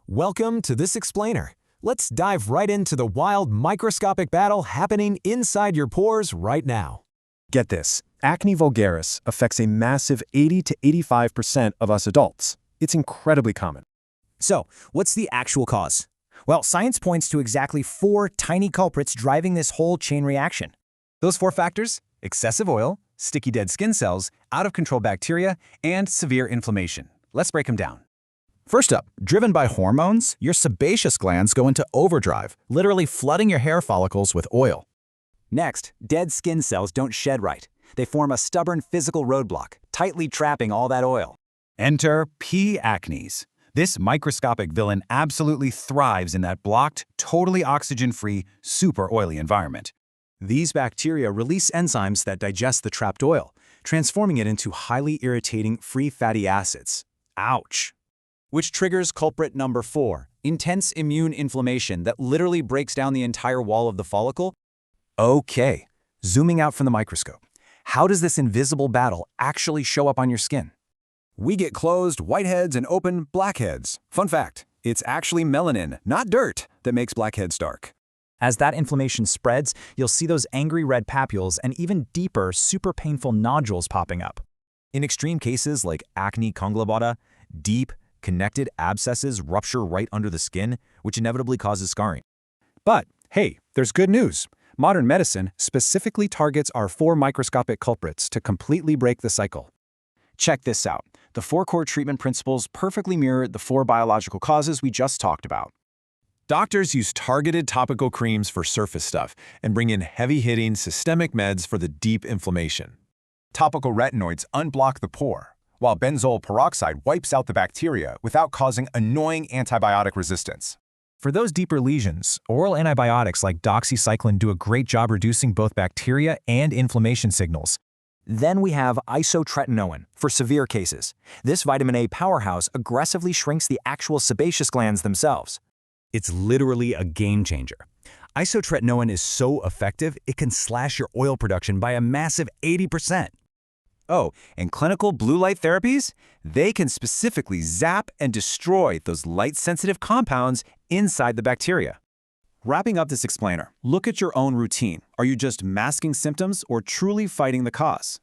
Welcome to this explainer. Let's dive right into the wild microscopic battle happening inside your pores right now. Get this, acne vulgaris affects a massive 80 to 85% of us adults. It's incredibly common. So, what's the actual cause? Well, science points to exactly 4 tiny culprits driving this whole chain reaction. Those 4 factors: excessive oil, sticky dead skin cells, out-of-control bacteria, and severe inflammation. Let's break them down. First up, driven by hormones, your sebaceous glands go into overdrive, literally flooding your hair follicles with oil. Next, dead skin cells don't shed right. They form a stubborn physical roadblock, tightly trapping all that oil. Enter P. acnes. This microscopic villain absolutely thrives in that blocked, totally oxygen-free, super oily environment. These bacteria release enzymes that digest the trapped oil, transforming it into highly irritating free fatty acids. Ouch! Which triggers culprit number 4, intense immune inflammation that literally breaks down the entire wall of the follicle. Okay, zooming out from the microscope, how does this invisible battle actually show up on your skin? We get closed whiteheads and open blackheads. Fun fact, it's actually melanin, not dirt, that makes blackheads dark. As that inflammation spreads, you'll see those angry red papules and even deeper, super painful nodules popping up. In extreme cases like acne conglobata, deep, connected abscesses rupture right under the skin, which inevitably causes scarring. But hey, there's good news. Modern medicine specifically targets our 4 microscopic culprits to completely break the cycle. Check this out. The 4 core treatment principles perfectly mirror the 4 biological causes we just talked about. Doctors use targeted topical creams for surface stuff and bring in heavy-hitting systemic meds for the deep inflammation. Topical retinoids unblock the pore, while benzoyl peroxide wipes out the bacteria without causing annoying antibiotic resistance. For those deeper lesions, oral antibiotics like doxycycline do a great job reducing both bacteria and inflammation signals. Then we have isotretinoin for severe cases. This vitamin A powerhouse aggressively shrinks the actual sebaceous glands themselves. It's literally a game changer. Isotretinoin is so effective, it can slash your oil production by a massive 80%. Oh, and clinical blue light therapies? They can specifically zap and destroy those light-sensitive compounds inside the bacteria. Wrapping up this explainer, look at your own routine. Are you just masking symptoms or truly fighting the cause?